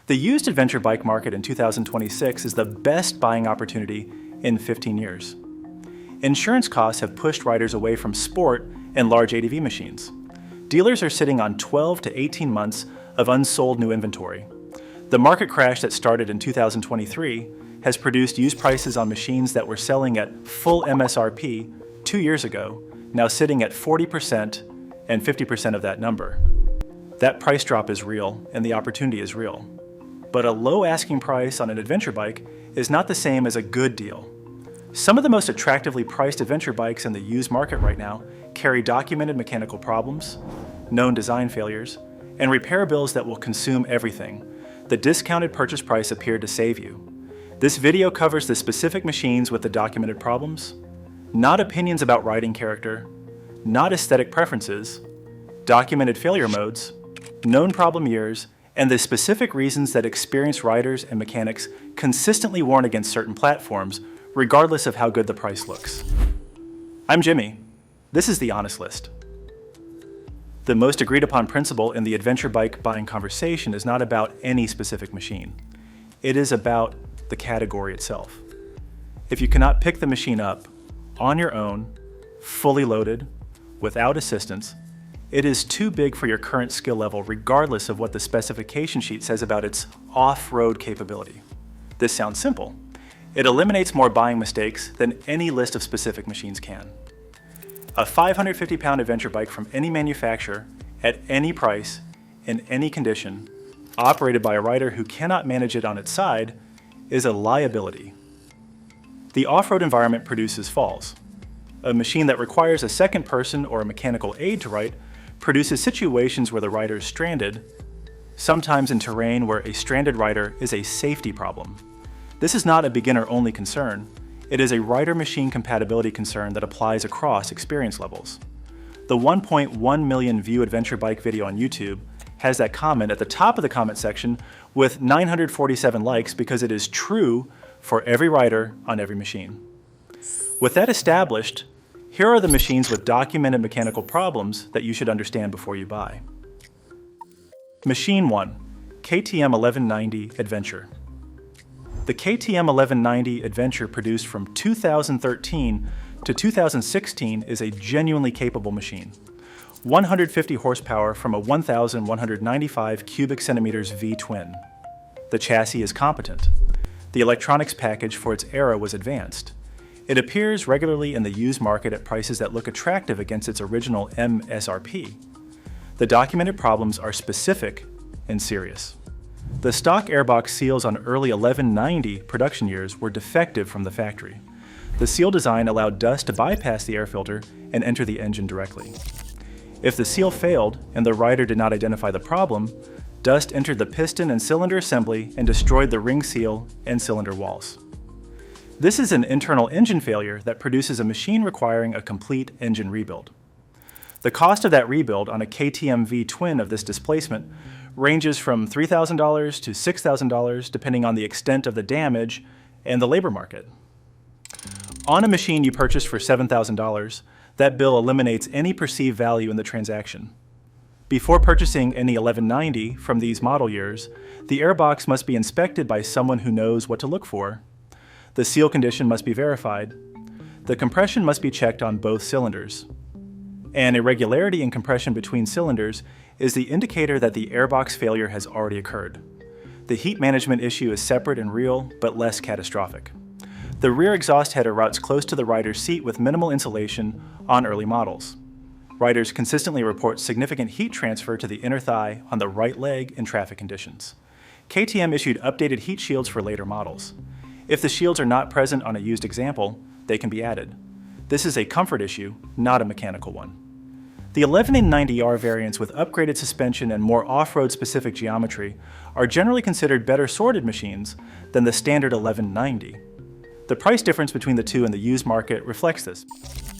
The used adventure bike market in 2026 is the best buying opportunity in 15 years. Insurance costs have pushed riders away from sport and large ADV machines. Dealers are sitting on 12 to 18 months of unsold new inventory. The market crash that started in 2023 has produced used prices on machines that were selling at full MSRP 2 years ago, now sitting at 40% and 50% of that number. That price drop is real, and the opportunity is real. But a low asking price on an adventure bike is not the same as a good deal. Some of the most attractively priced adventure bikes in the used market right now carry documented mechanical problems, known design failures, and repair bills that will consume everything. The discounted purchase price appeared to save you. This video covers the specific machines with the documented problems, not opinions about riding character, not aesthetic preferences, documented failure modes, known problem years, and the specific reasons that experienced riders and mechanics consistently warn against certain platforms, regardless of how good the price looks. I'm Jimmy. This is the Honest List. The most agreed upon principle in the adventure bike buying conversation is not about any specific machine. It is about the category itself. If you cannot pick the machine up on your own, fully loaded, without assistance, it is too big for your current skill level regardless of what the specification sheet says about its off-road capability. This sounds simple. It eliminates more buying mistakes than any list of specific machines can. A 550-pound adventure bike from any manufacturer, at any price, in any condition, operated by a rider who cannot manage it on its side, is a liability. The off-road environment produces falls. A machine that requires a second person or a mechanical aid to ride produces situations where the rider is stranded, sometimes in terrain where a stranded rider is a safety problem. This is not a beginner-only concern. It is a rider-machine compatibility concern that applies across experience levels. The 1.1 million view adventure bike video on YouTube has that comment at the top of the comment section with 947 likes because it is true for every rider on every machine. With that established, here are the machines with documented mechanical problems that you should understand before you buy. Machine 1, KTM 1190 Adventure. The KTM 1190 Adventure, produced from 2013 to 2016, is a genuinely capable machine. 150 horsepower from a 1,195 cubic centimeters V-twin. The chassis is competent. The electronics package for its era was advanced. It appears regularly in the used market at prices that look attractive against its original MSRP. The documented problems are specific and serious. The stock airbox seals on early 1190 production years were defective from the factory. The seal design allowed dust to bypass the air filter and enter the engine directly. If the seal failed and the rider did not identify the problem, dust entered the piston and cylinder assembly and destroyed the ring seal and cylinder walls. This is an internal engine failure that produces a machine requiring a complete engine rebuild. The cost of that rebuild on a KTM V-twin of this displacement ranges from $3,000 to $6,000 depending on the extent of the damage and the labor market. On a machine you purchased for $7,000, that bill eliminates any perceived value in the transaction. Before purchasing any 1190 from these model years, the airbox must be inspected by someone who knows what to look for. The seal condition must be verified. The compression must be checked on both cylinders. An irregularity in compression between cylinders is the indicator that the airbox failure has already occurred. The heat management issue is separate and real, but less catastrophic. The rear exhaust header routes close to the rider's seat with minimal insulation on early models. Riders consistently report significant heat transfer to the inner thigh on the right leg in traffic conditions. KTM issued updated heat shields for later models. If the shields are not present on a used example, they can be added. This is a comfort issue, not a mechanical one. The 1190R variants with upgraded suspension and more off-road specific geometry are generally considered better sorted machines than the standard 1190. The price difference between the two in the used market reflects this.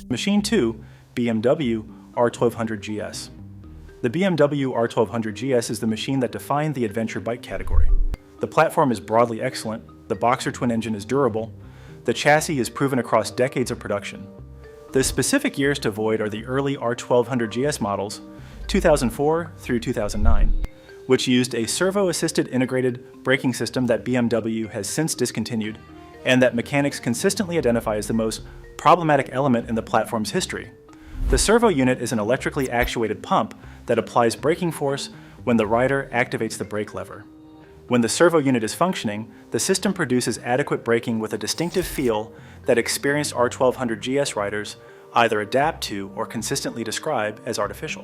Machine 2, BMW R1200GS. The BMW R1200GS is the machine that defined the adventure bike category. The platform is broadly excellent, the boxer twin engine is durable, the chassis is proven across decades of production. The specific years to avoid are the early R1200GS models, 2004 through 2009, which used a servo-assisted integrated braking system that BMW has since discontinued, and that mechanics consistently identify as the most problematic element in the platform's history. The servo unit is an electrically actuated pump that applies braking force when the rider activates the brake lever. When the servo unit is functioning, the system produces adequate braking with a distinctive feel that experienced R1200GS riders either adapt to or consistently describe as artificial.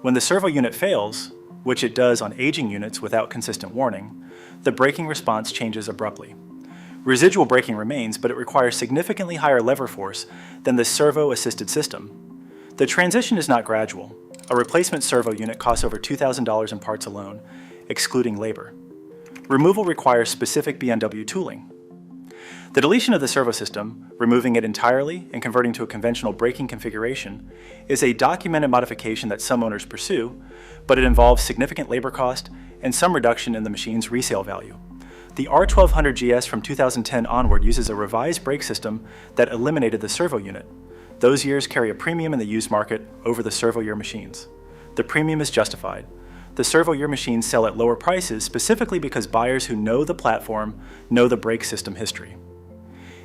When the servo unit fails, which it does on aging units without consistent warning, the braking response changes abruptly. Residual braking remains, but it requires significantly higher lever force than the servo-assisted system. The transition is not gradual. A replacement servo unit costs over $2,000 in parts alone, excluding labor. Removal requires specific BMW tooling. The deletion of the servo system, removing it entirely and converting to a conventional braking configuration, is a documented modification that some owners pursue, but it involves significant labor cost and some reduction in the machine's resale value. The R1200GS from 2010 onward uses a revised brake system that eliminated the servo unit. Those years carry a premium in the used market over the servo year machines. The premium is justified. The servo year machines sell at lower prices specifically because buyers who know the platform know the brake system history.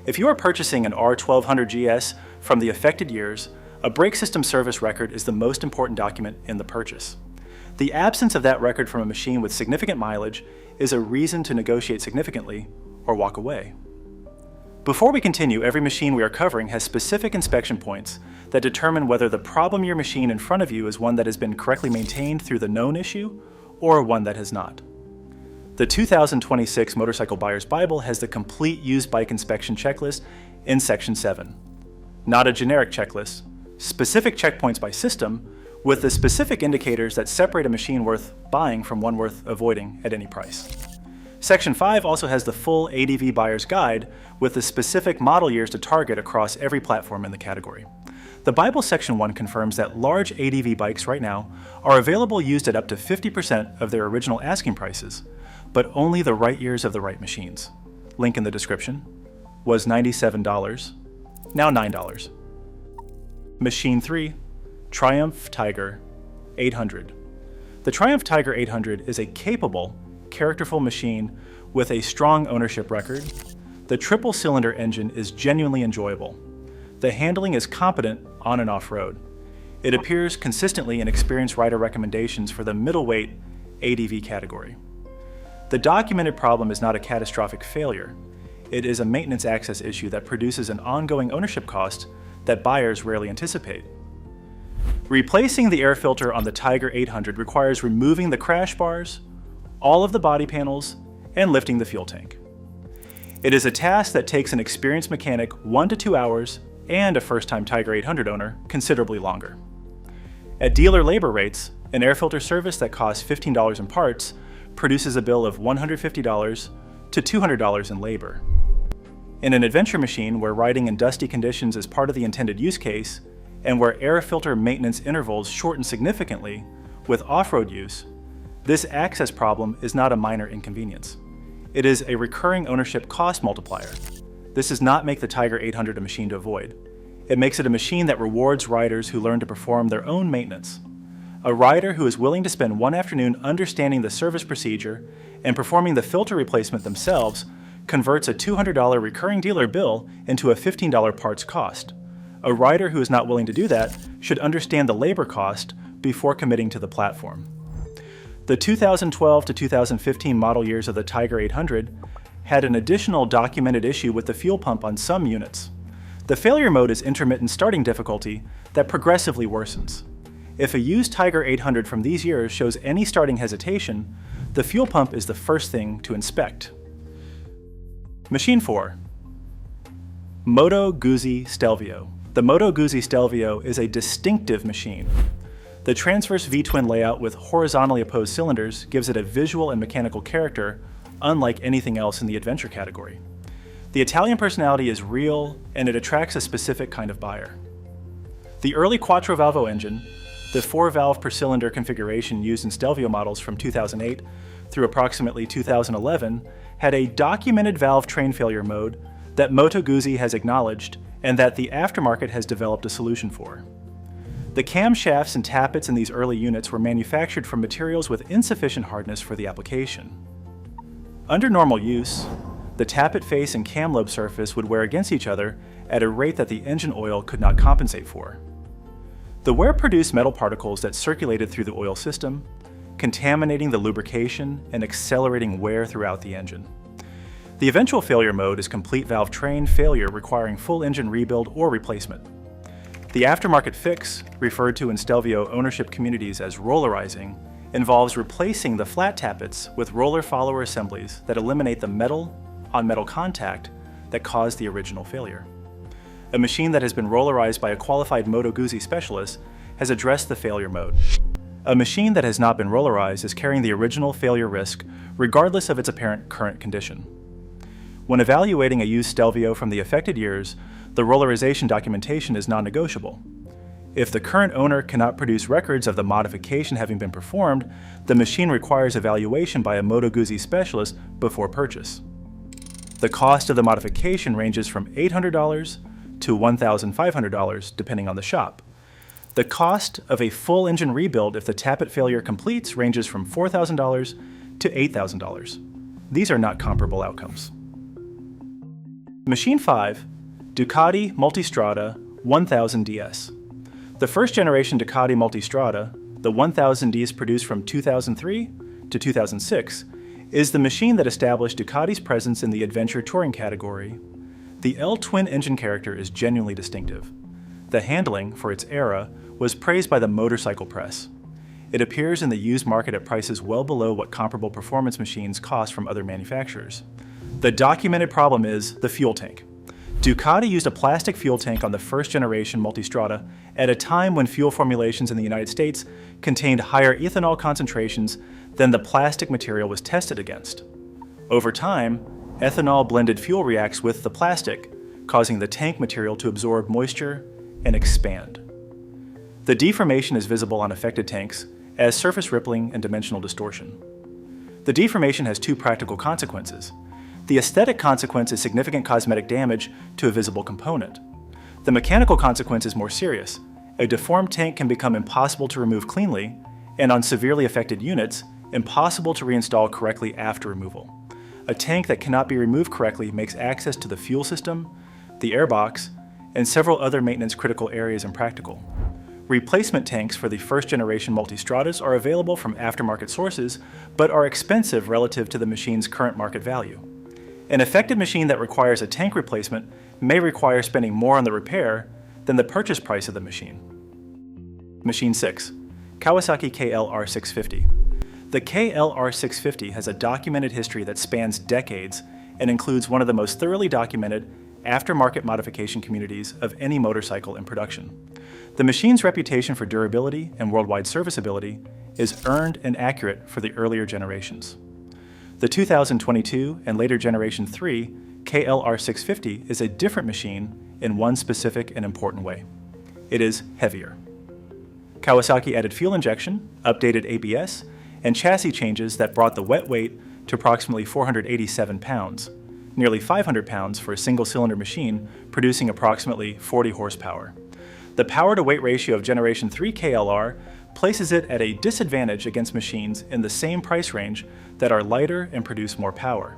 If you are purchasing an R1200GS from the affected years, a brake system service record is the most important document in the purchase. The absence of that record from a machine with significant mileage is a reason to negotiate significantly or walk away. Before we continue, every machine we are covering has specific inspection points that determine whether the problem year machine in front of you is one that has been correctly maintained through the known issue or one that has not. The 2026 Motorcycle Buyer's Bible has the complete used bike inspection checklist in Section 7. Not a generic checklist, specific checkpoints by system with the specific indicators that separate a machine worth buying from one worth avoiding at any price. Section 5 also has the full ADV Buyer's Guide with the specific model years to target across every platform in the category. The Bible Section 1 confirms that large ADV bikes right now are available used at up to 50% of their original asking prices, but only the right years of the right machines. Link in the description. Was $97, now $9. Machine 3, Triumph Tiger 800. The Triumph Tiger 800 is a capable, characterful machine with a strong ownership record. The triple-cylinder engine is genuinely enjoyable. The handling is competent on and off-road. It appears consistently in experienced rider recommendations for the middleweight ADV category. The documented problem is not a catastrophic failure. It is a maintenance access issue that produces an ongoing ownership cost that buyers rarely anticipate. Replacing the air filter on the Tiger 800 requires removing the crash bars, all of the body panels, and lifting the fuel tank. It is a task that takes an experienced mechanic 1 to 2 hours and a first-time Tiger 800 owner considerably longer. At dealer labor rates, an air filter service that costs $15 in parts produces a bill of $150 to $200 in labor. In an adventure machine where riding in dusty conditions is part of the intended use case, and where air filter maintenance intervals shorten significantly with off-road use, this access problem is not a minor inconvenience. It is a recurring ownership cost multiplier. This does not make the Tiger 800 a machine to avoid. It makes it a machine that rewards riders who learn to perform their own maintenance. A rider who is willing to spend one afternoon understanding the service procedure and performing the filter replacement themselves converts a $200 recurring dealer bill into a $15 parts cost. A rider who is not willing to do that should understand the labor cost before committing to the platform. The 2012 to 2015 model years of the Tiger 800 had an additional documented issue with the fuel pump on some units. The failure mode is intermittent starting difficulty that progressively worsens. If a used Tiger 800 from these years shows any starting hesitation, the fuel pump is the first thing to inspect. Machine 4. Moto Guzzi Stelvio. The Moto Guzzi Stelvio is a distinctive machine. The transverse V-twin layout with horizontally opposed cylinders gives it a visual and mechanical character unlike anything else in the adventure category. The Italian personality is real, and it attracts a specific kind of buyer. The early Quattro Valvo engine, the 4-valve per cylinder configuration used in Stelvio models from 2008 through approximately 2011, had a documented valve train failure mode that Moto Guzzi has acknowledged and that the aftermarket has developed a solution for. The camshafts and tappets in these early units were manufactured from materials with insufficient hardness for the application. Under normal use, the tappet face and cam lobe surface would wear against each other at a rate that the engine oil could not compensate for. The wear produced metal particles that circulated through the oil system, contaminating the lubrication and accelerating wear throughout the engine. The eventual failure mode is complete valve train failure requiring full engine rebuild or replacement. The aftermarket fix, referred to in Stelvio ownership communities as rollerizing, involves replacing the flat tappets with roller follower assemblies that eliminate the metal-on-metal contact that caused the original failure. A machine that has been rollerized by a qualified Moto Guzzi specialist has addressed the failure mode. A machine that has not been rollerized is carrying the original failure risk regardless of its apparent current condition. When evaluating a used Stelvio from the affected years, the rollerization documentation is non-negotiable. If the current owner cannot produce records of the modification having been performed, the machine requires evaluation by a Moto Guzzi specialist before purchase. The cost of the modification ranges from $800 to $1,500 depending on the shop. The cost of a full engine rebuild if the tappet failure completes ranges from $4,000 to $8,000. These are not comparable outcomes. Machine 5, Ducati Multistrada 1000DS. The first generation Ducati Multistrada, the 1000D is produced from 2003 to 2006, is the machine that established Ducati's presence in the adventure touring category. The L-twin engine character is genuinely distinctive. The handling, for its era, was praised by the motorcycle press. It appears in the used market at prices well below what comparable performance machines cost from other manufacturers. The documented problem is the fuel tank. Ducati used a plastic fuel tank on the first generation Multistrada at a time when fuel formulations in the United States contained higher ethanol concentrations than the plastic material was tested against. Over time, ethanol blended fuel reacts with the plastic, causing the tank material to absorb moisture and expand. The deformation is visible on affected tanks as surface rippling and dimensional distortion. The deformation has two practical consequences. The aesthetic consequence is significant cosmetic damage to a visible component. The mechanical consequence is more serious. A deformed tank can become impossible to remove cleanly, and on severely affected units, impossible to reinstall correctly after removal. A tank that cannot be removed correctly makes access to the fuel system, the airbox, and several other maintenance critical areas impractical. Replacement tanks for the first generation Multistradas are available from aftermarket sources, but are expensive relative to the machine's current market value. An affected machine that requires a tank replacement may require spending more on the repair than the purchase price of the machine. Machine 6, Kawasaki KLR 650. The KLR 650 has a documented history that spans decades and includes one of the most thoroughly documented aftermarket modification communities of any motorcycle in production. The machine's reputation for durability and worldwide serviceability is earned and accurate for the earlier generations. The 2022 and later Generation 3 KLR 650 is a different machine in one specific and important way. It is heavier. Kawasaki added fuel injection, updated ABS, and chassis changes that brought the wet weight to approximately 487 pounds, nearly 500 pounds for a single-cylinder machine producing approximately 40 horsepower. The power-to-weight ratio of Generation 3 KLR places it at a disadvantage against machines in the same price range that are lighter and produce more power.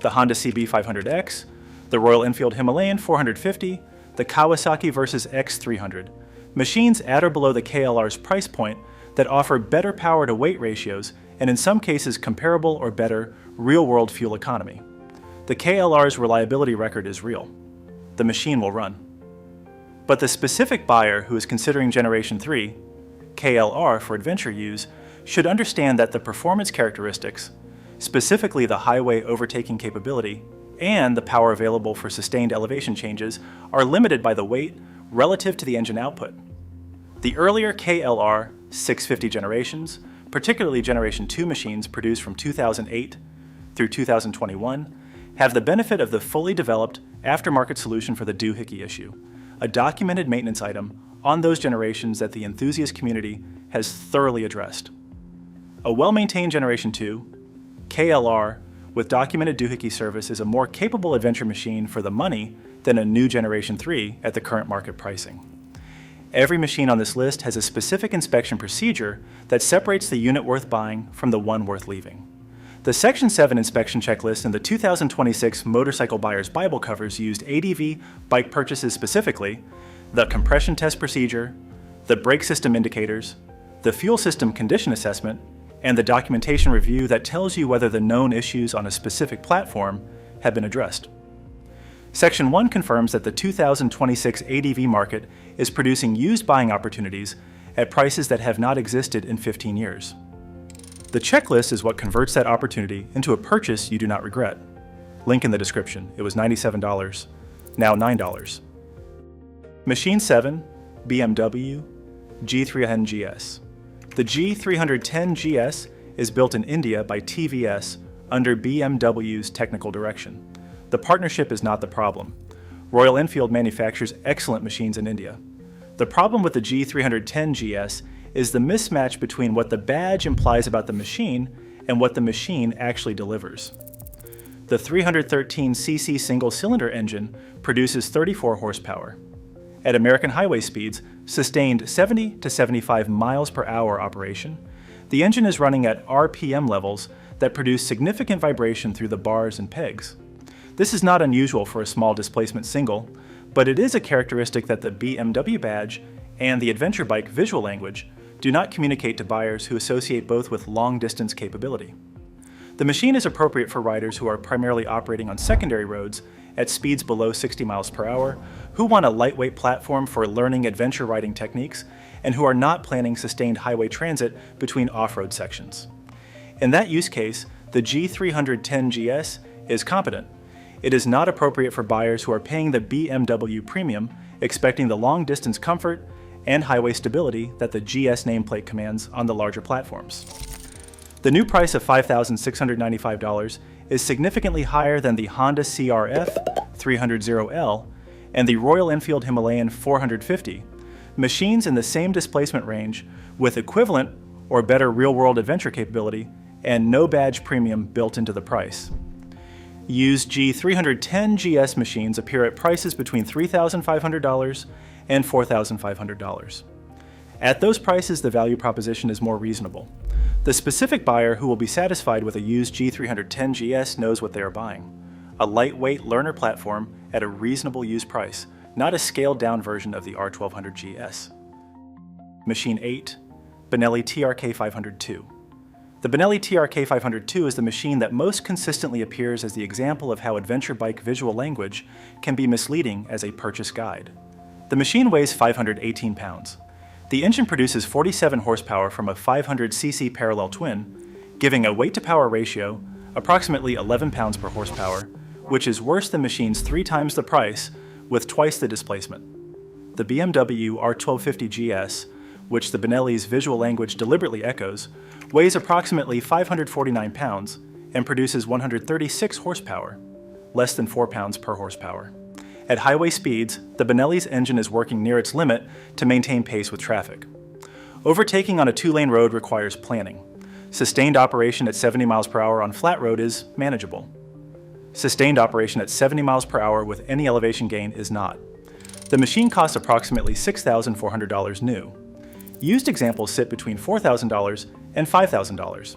The Honda CB500X, the Royal Enfield Himalayan 450, the Kawasaki vs. X300, machines at or below the KLR's price point that offer better power-to-weight ratios and in some cases comparable or better real-world fuel economy. The KLR's reliability record is real. The machine will run. But the specific buyer who is considering Generation 3 KLR for adventure use should understand that the performance characteristics, specifically the highway overtaking capability and the power available for sustained elevation changes, are limited by the weight relative to the engine output. The earlier KLR 650 generations, particularly Generation 2 machines produced from 2008 through 2021, have the benefit of the fully developed aftermarket solution for the doohickey issue, a documented maintenance item on those generations that the enthusiast community has thoroughly addressed. A well-maintained Generation 2 KLR with documented doohickey service is a more capable adventure machine for the money than a new Generation 3 at the current market pricing. Every machine on this list has a specific inspection procedure that separates the unit worth buying from the one worth leaving. The Section 7 inspection checklist in the 2026 Motorcycle Buyer's Bible covers used ADV bike purchases specifically, the compression test procedure, the brake system indicators, the fuel system condition assessment, and the documentation review that tells you whether the known issues on a specific platform have been addressed. Section 1 confirms that the 2026 ADV market is producing used buying opportunities at prices that have not existed in 15 years. The checklist is what converts that opportunity into a purchase you do not regret. Link in the description. It was $97, now $9. Machine 7, BMW G310GS. The G310GS is built in India by TVS under BMW's technical direction. The partnership is not the problem. Royal Enfield manufactures excellent machines in India. The problem with the G310GS is the mismatch between what the badge implies about the machine and what the machine actually delivers. The 313cc single-cylinder engine produces 34 horsepower. At American highway speeds, sustained 70 to 75 miles per hour operation, the engine is running at RPM levels that produce significant vibration through the bars and pegs. This is not unusual for a small displacement single, but it is a characteristic that the BMW badge and the adventure bike visual language do not communicate to buyers who associate both with long-distance capability. The machine is appropriate for riders who are primarily operating on secondary roads at speeds below 60 miles per hour, who want a lightweight platform for learning adventure riding techniques, and who are not planning sustained highway transit between off-road sections. In that use case, the G310GS is competent. It is not appropriate for buyers who are paying the BMW premium, expecting the long-distance comfort and highway stability that the GS nameplate commands on the larger platforms. The new price of $5,695 is significantly higher than the Honda CRF 300L and the Royal Enfield Himalayan 450, machines in the same displacement range with equivalent or better real-world adventure capability and no badge premium built into the price. Used G310GS machines appear at prices between $3,500 and $4,500. At those prices, the value proposition is more reasonable. The specific buyer who will be satisfied with a used G310GS knows what they are buying: a lightweight learner platform at a reasonable used price, not a scaled-down version of the R1200GS. Machine 8, Benelli TRK 502. The Benelli TRK 502 is the machine that most consistently appears as the example of how adventure bike visual language can be misleading as a purchase guide. The machine weighs 518 pounds. The engine produces 47 horsepower from a 500cc parallel twin, giving a weight-to-power ratio approximately 11 pounds per horsepower, which is worse than machines 3 times the price with twice the displacement. The BMW R1200GS, which the Benelli's visual language deliberately echoes, weighs approximately 549 pounds and produces 136 horsepower, less than 4 pounds per horsepower. At highway speeds, the Benelli's engine is working near its limit to maintain pace with traffic. Overtaking on a 2-lane road requires planning. Sustained operation at 70 miles per hour on flat road is manageable. Sustained operation at 70 miles per hour with any elevation gain is not. The machine costs approximately $6,400 new. Used examples sit between $4,000 and $5,000.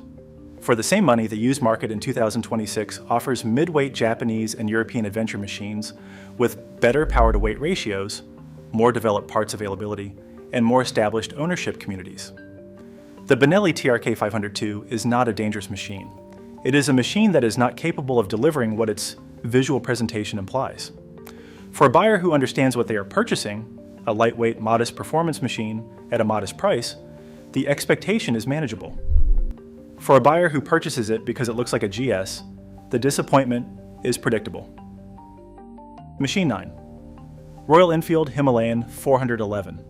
For the same money, the used market in 2026 offers mid-weight Japanese and European adventure machines with better power-to-weight ratios, more developed parts availability, and more established ownership communities. The Benelli TRK 502 is not a dangerous machine. It is a machine that is not capable of delivering what its visual presentation implies. For a buyer who understands what they are purchasing, a lightweight, modest performance machine at a modest price, the expectation is manageable. For a buyer who purchases it because it looks like a GS, the disappointment is predictable. Machine 9. Royal Enfield Himalayan 411.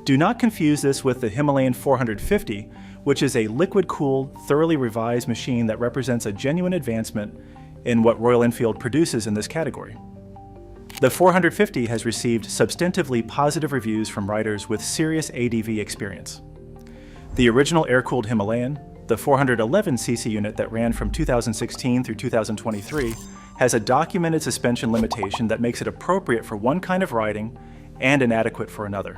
Do not confuse this with the Himalayan 450, which is a liquid-cooled, thoroughly revised machine that represents a genuine advancement in what Royal Enfield produces in this category. The 450 has received substantively positive reviews from riders with serious ADV experience. The original air-cooled Himalayan, the 411cc unit that ran from 2016 through 2023, has a documented suspension limitation that makes it appropriate for one kind of riding and inadequate for another.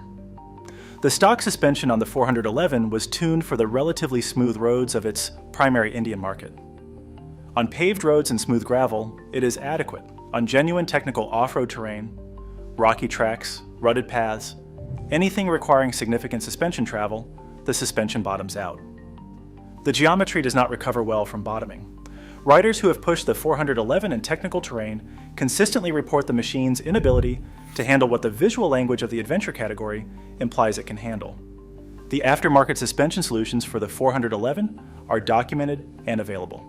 The stock suspension on the 411 was tuned for the relatively smooth roads of its primary Indian market. On paved roads and smooth gravel, it is adequate. On genuine technical off-road terrain, rocky tracks, rutted paths, anything requiring significant suspension travel, the suspension bottoms out. The geometry does not recover well from bottoming. Riders who have pushed the 411 in technical terrain consistently report the machine's inability to handle what the visual language of the adventure category implies it can handle. The aftermarket suspension solutions for the 411 are documented and available.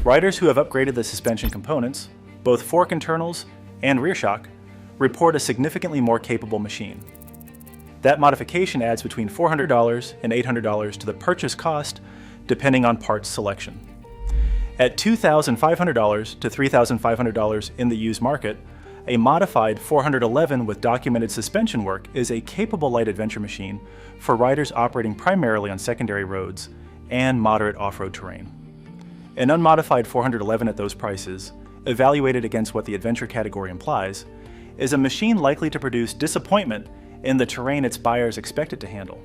Riders who have upgraded the suspension components, both fork internals and rear shock, report a significantly more capable machine. That modification adds between $400 and $800 to the purchase cost, depending on parts selection. At $2,500 to $3,500 in the used market, a modified 411 with documented suspension work is a capable light adventure machine for riders operating primarily on secondary roads and moderate off-road terrain. An unmodified 411 at those prices, evaluated against what the adventure category implies, is a machine likely to produce disappointment in the terrain its buyers expect it to handle.